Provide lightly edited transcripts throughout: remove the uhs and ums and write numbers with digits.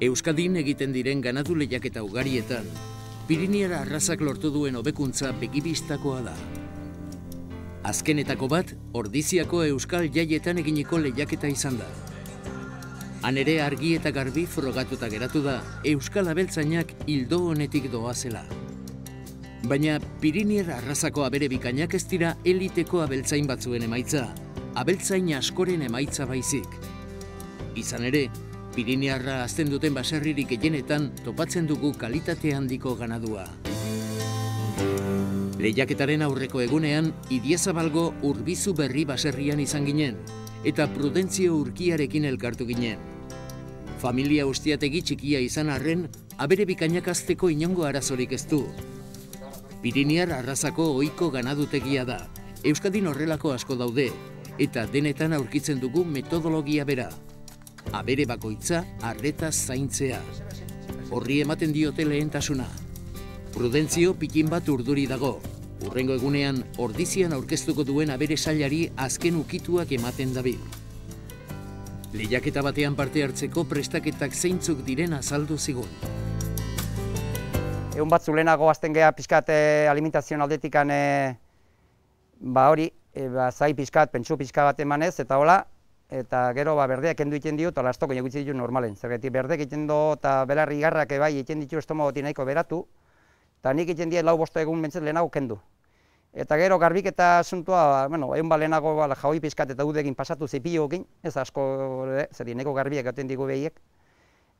Euskadin egiten diren ganadu lehiaketa ugarietan, Pirinaiar arrazak lortu duen hobekuntza begibistakoa da. Azkenetako bat, Ordiziako Euskal Jaietan eginiko lehiaketa izan da. Han ere argi eta garbi frogatuta geratu da Euskal Abeltzainak ildo honetik doazela. Baina Pirinaiar arrazako abere bikainak ez dira eliteko abeltzain batzuen emaitza, abeltzain askoren emaitza baizik. Izan ere, Pirinaiarra hazten duten baserririk gehienetan topatzen dugu kalitate handiko ganadua. Lehiaketaren aurreko egunean, Idiazabalgo Urbizu Berri baserrian izan ginen, eta Prudentzio Urkiarekin elkartu ginen. Familia ustiategi txikia izan arren, abere bikainak hazteko inongo arazorik ez du. Pirinaiar arrazako ohiko ganadutegia da, Euskadin horrelako asko daude, eta denetan aurkitzen dugu metodologia bera. Abere bakoitza arreta zaintzea. Horri ematen diote lehentasuna. Prudentzio pikin bat urduri dago. Hurrengo egunean Ordizian aurkeztuko duen abere sailari azken ukituak ematen dabil. Lehiaketa batean parte hartzeko prestaketak zeintzuk diren azaldu zigun. Egun batzu lehenago azten geha pixkat alimentazioan aldetikan hori, zai pixkat, pentsu pixka bat emanez, eta hola, eta gero berdeak kendu egiten dio, eta lastoko egiten ditu normalen. Zergatik berdeak egiten du eta belarri garrak bai egiten ditu estomagoti nahiko beratu, eta nik egiten die 4-5 egun bentzat lehenago kendu. Eta gero garbiketa asuntua, egun lehenago jaui pixkat eta udekin pasatu zepilloekin, ez asko, zer nahiko garbiak gaten digu behiek.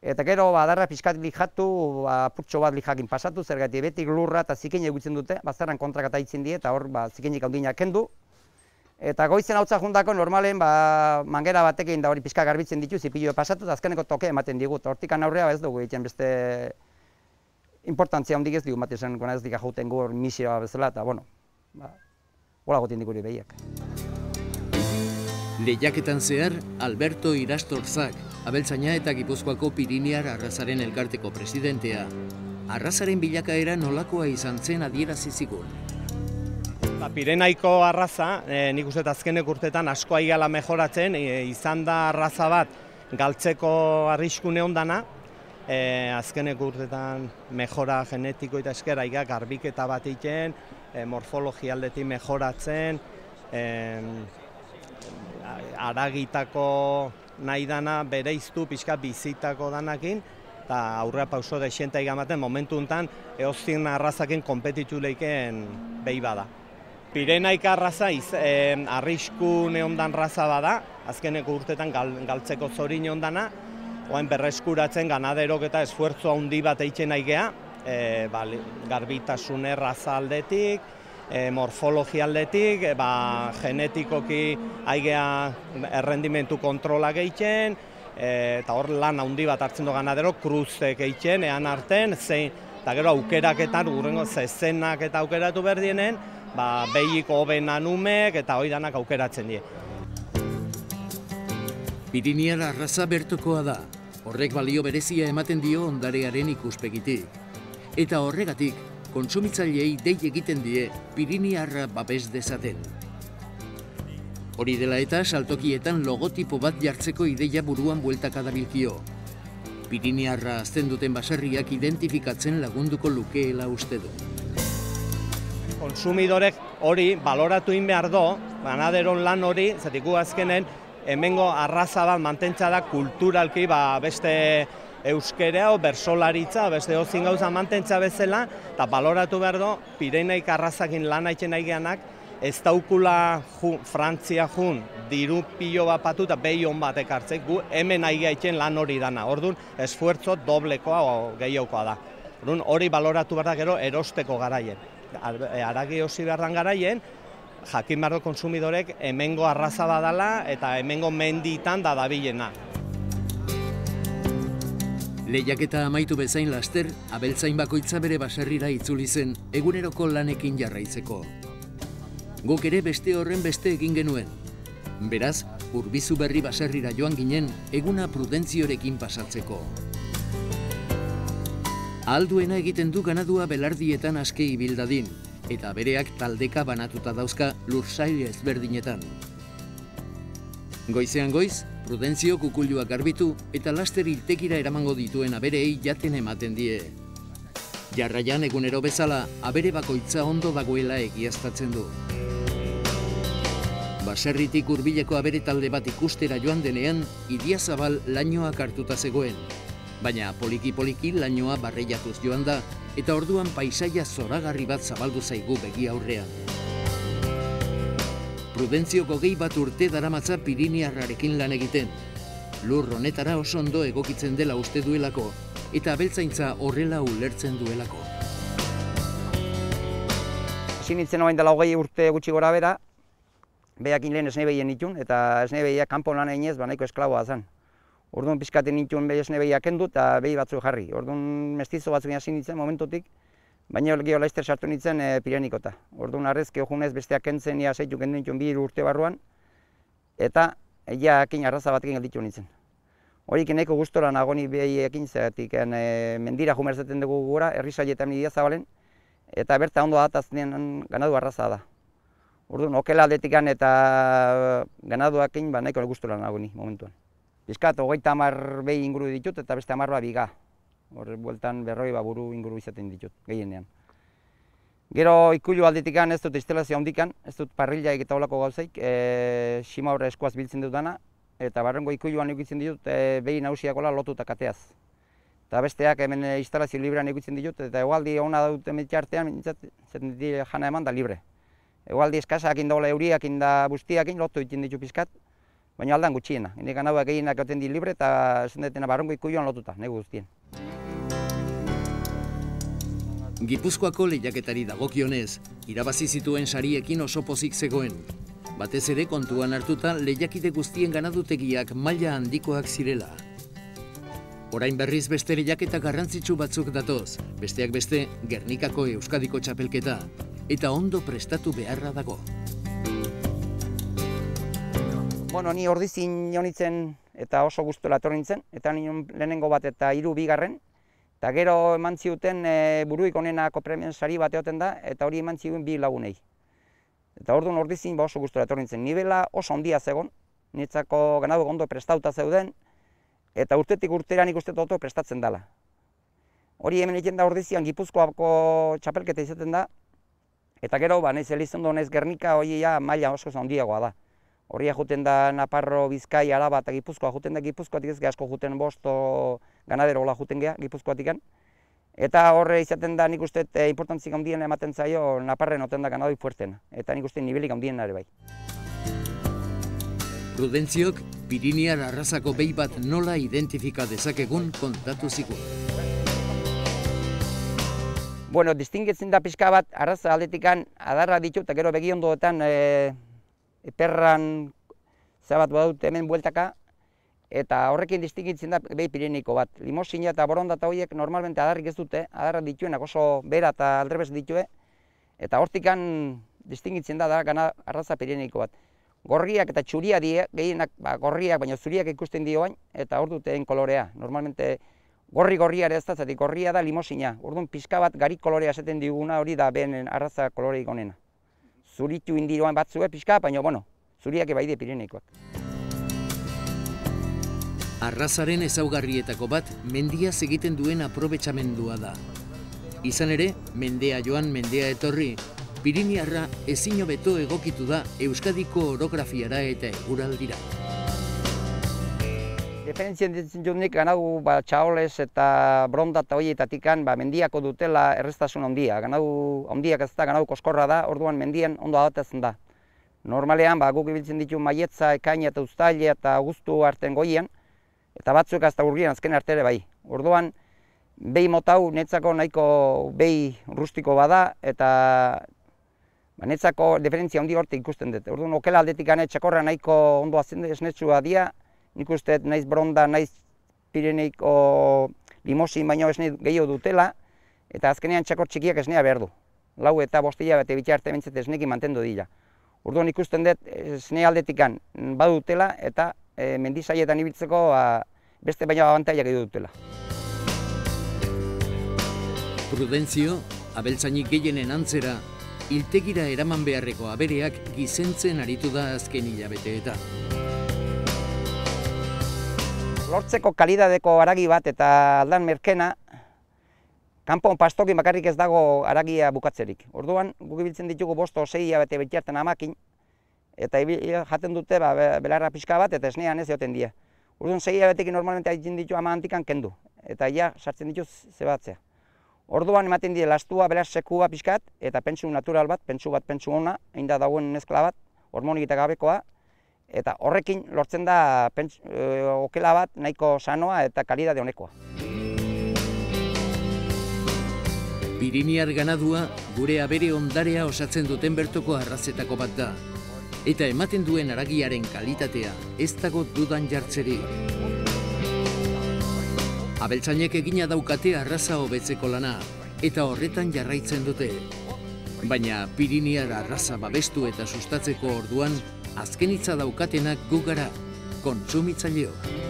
Eta gero adarra pixkat lijatu, purtso bat lijakin pasatu, zergatik betik lurra eta zikin egutzen dute, bazarran kontrakata itzen die, eta hor zikinik handinak kendu. Eta goizen hautza jundako normalen mangera batekin da hori pixka garbitzen ditu, zipillo pasatu, eta azkeneko toke ematen digut. Hortikan aurrea ez dugu egiten beste importantzia handik ez digu, ematen ez dika jauten gu misioa bezala, eta hola gotin diguri behiak. Lehiaketan zehar, Alberto Irastorzak, abeltzaina eta Gipuzkoako Pirinaiar arrazaren elkarteko presidentea, arrazaren bilakaera nolakoa izan zen adierazi zigun. Pirenaiko arraza, nik uste azkenek urtetan asko aigala mejoratzen, izan da arraza bat galtzeko arriskune ondana, azkenek urtetan mejora genetiko eta esker aiga garbiketa bat egiten, morfologia aldetik mejoratzen, aragitako nahi dana bereiztu pixka bizitako danakin, eta aurrera pauso da esienta igamaten momentu honetan eozien arrazaken konpetitu leiken behi bada. Pirenaika arraza arrisku neondan raza bada, azkeneko urtetan galtzeko zorin ondana, oain berreskuratzen ganaderok eta esfuerzo handi bat egiten aigea, garbitasune raza aldetik, morfologia aldetik, genetikoki aigea errendimentu kontrola egiten, eta hor lan handi bat hartzen du ganaderok, kruzek egiten, ean arten, eta gero aukeraketan, urrengo zezenak eta aukeratu berdienen, behiko hoben anumek eta hoi danak aukeratzen die. Pirinaiar arraza bertokoa da, horrek balio berezia ematen dio ondarearen ikuspegitik. Eta horregatik, kontsumitzaileei dei egiten die Pirinaiarra babes dezaten. Hori dela eta saltokietan logotipo bat jartzeko ideia buruan bueltaka dabilkio. Pirinaiarra hazten duten baserriak identifikatzen lagunduko lukeela uste du. Konsumidorek hori baloratu egin behar do, ganaderon lan hori, zatiku azkenen, hemengo arraza bat mantentza da kulturalki beste euskerea o bersolaritza, beste ozin gauza mantentza bezala, eta baloratu behar do, Pirenaik arrazakin lan haiten aigeanak, ez daukula Frantzia jun, diru pilo bat patu eta behi hon bat ekartzek, gu hemen aigea haiten lan hori dana, orduan esfuerzo doblekoa o gehiokoa da. Orduan hori baloratu behar da gero erosteko garaien. Aragi osi beharran garaien, jakin behar du konsumidorek hemengo arraza badala eta hemengo menditan da dabilena. Lehiaketa amaitu bezain laster, abeltzain bakoitza bere baserrira itzuli zen eguneroko lanekin jarraitzeko. Guk ere beste horren beste egin genuen. Beraz, Urbizu Berri baserrira joan ginen eguna Prudentziorekin pasatzeko. Ahalduena egiten du ganadua belardietan aske ibil dadin, eta abereak taldeka banatuta dauzka lursail ezberdinetan. Goizean goiz, Prudentzio kukuluak garbitu eta laster hiltekira eramango dituen abereei jaten ematen die. Jarraian egunero bezala, abere bakoitza ondo dagoela egiaztatzen du. Baserritik hurbileko abere talde bat ikustera joan denean, Idiazabal lainoak hartuta zegoen. Baina poliki-poliki lainoa barreiatuz joan da, eta orduan paisaia zoragarri bat zabaldu zaigu begi aurrean. Prudentzioko gehi bat urte daramatza Piriniarrarekin lan egiten. Lur honetara oso ondo egokitzen dela uste duelako, eta abeltzaintza horrela ulertzen duelako. Hasi nintzen orain dela 20 urte gutxi gora bera, behakin lehen esnebeien nituen, eta esnebeiak kanpon lan eginez, nahiko esklaboa zen. Orduan pizkaten nituen behi esnebeiak kendu eta behi batzuk jarri. Orduan mestizo batzuk hasi nintzen momentotik, baina geho laizter sartu nintzen Pirenikota. Orduan arrezki ojunez besteak kentzen, ia zeitu kendu nituen 2 urte barruan, eta ekin arraza batekin gelditu nintzen. Horik nahiko gustora nagoni behiekin, zeratik mendira jumerzaten dugu gura, Herrisaietan Idiazabalen, eta berta ondo datazten ganadu arraza da. Orduan, okela aldetikan eta ganaduakin nahiko gustora nagoni momentuan. Bizkat, 30 behi inguru ditut eta beste 10 biga. Horre bueltan 40 buru inguru izaten ditut, gehienean. Gero ikulu aldetikan ez dut instalazio handikan, ez dut parrillaik eta olako gauzaik, sima horre eskuaz biltzen dut dana, eta barrengo ikuluan egitzen ditut behi nagusiakola lotuta kateaz. Eta besteak hemen instalazio librean egitzen ditut, eta egualdi ona dut emetxartean, zaten dira jana eman da libre. Egualdi eskasak indagoela euriak inda bustiakin lotu egiten ditu pizkat, baina aldan gutxiena. Hine ganauak gehienak goten di libre eta esan detena barrengo ikuluan lotuta, negu guztien. Gipuzkoako lehiaketari dagokionez, irabazi zituen sariekin oso pozik zegoen. Batez ere kontuan hartuta lehiakide guztien ganadutegiak maila handikoak zirela. Orain berriz beste lehiaketa garrantzitsu batzuk datoz, besteak beste Gernikako Euskadiko txapelketa, eta ondo prestatu beharra dago. Bueno, ni ordizin jonitzen eta oso gustora etorri nintzen, eta nion lehenengo bat eta 3 bigarren, eta gero eman ziuten buruik onenako premien sari bat egoten da, eta hori eman ziuten 2 lagunei. Eta orduan ordizin oso gustora etorri nintzen. Nibela oso ondia zegon, niretzako ganadu ondo prestauta zeuden, eta urtetik urtera nik uste oto prestatzen dela. Hori hemen egiten da ordizian Gipuzkoako txapelketa izaten da, eta gero, nahiz Elizondo nahiz Gernika hori maila oso handiagoa da. Horria juten da Naparro, Bizkai, Araba eta Gipuzkoa juten da Gipuzkoatik ez asko juten bosto ganadero hola juten geha Gipuzkoatikan. Eta horre izaten da nik uste importantzik handien ematen zaio Naparren oten da ganadoi fuertena. Eta nik uste nibelik handien ere bai. Prudentziok Piriniar arrazako behi bat nola identifika dezakegun kontatu zigun. Bueno, distingitzen da pixka bat arraza aldetikan adarra ditu eta gero begi ondoetan perran zabat badut hemen bueltaka, eta horrekin distingitzen da behi Pireniko bat. Limosina eta borondata horiek normalmente adarrik ez dute, adarra dituenak oso bera eta aldrebes ditue, eta hortikan distingitzen da gana arraza Pireniko bat. Gorriak eta txuria die, gehienak gorriak baina zuriak ikusten dioain, eta hor duten kolorea. Normalmente gorri-gorria ere ez da, zatik gorria da limosina. Orduan pixka bat garik kolorea esaten diguna hori da behen arraza koloreik onena. Zuritu indiroan batzue pixka, baina, zuriak ebaide Pireneikoak. Arrazaren ezaugarrietako bat mendiaz egiten duen aprobetxamendua da. Izan ere, mendea joan, mendea etorri, Piriniarra ezin hobeto egokitu da Euskadiko orografiara eta eguraldira. Diferentzien ditzen dut nik ganadu txaolez eta borondata horietatikan mendiako dutela erreztasun handia. Ganadu handiak ez da, ganadu koskorra da, orduan mendien ondo adaptatzen da. Normalean guk ibiltzen ditu maietza, ekaina eta uztaila eta guztu arten goian, eta batzuk azta urgian azken artere bai. Orduan, behi motau netzako nahiko behi rustiko bada, eta netzako diferentzia handi hortik ikusten dut. Orduan, okela aldetik txakorra nahiko ondo esnetsua dia, nik uste naiz boronda, naiz Pireneiko limosin baino esne gehiago dutela, eta azkenean txakor txikiak esnea behar du. 4 eta 5 hilabete bitarte bintzete esnekin mantendu dira. Orduan ikusten dut esne aldetikan badutela eta mendizaietan ibiltzeko beste baino abantailak gehiago dutela. Prudentzio, abeltzainik gehienen antzera, hiltegira eraman beharreko abereak gizentzen aritu da azken hilabeteetan. Lortzeko kalidadeko haragi bat eta aldan merkena, kanpon pastokin bakarrik ez dago haragia bukatzerik. Orduan, guk ibiltzen ditugu 5-6 hilabete betiartan amakin, eta jaten dute belarra pixka bat eta esnean ez joten dira. Orduan, 6 hilabetekin normalmente haitzen ditu ama antikan kendu, eta ja sartzen ditu zebatzea. Orduan, ematen die lastua, belar sekua pixkat, eta pentsu natural bat, pentsu ona, egin da dagoen mezkla bat, hormonik eta gabekoa, eta horrekin lortzen da okela bat nahiko sanoa eta kalidade honekoa. Piriniar ganadua gure abere ondarea osatzen duten bertoko arrazetako bat da. Eta ematen duen haragiaren kalitatea ez dago dudan jartzerik. Abeltzainek egina daukate arraza hobetzeko lana, eta horretan jarraitzen dute. Baina Piriniar arraza babestu eta sustatzeko orduan, azken hitza daukatenak gu gara, kontsumitzaileok.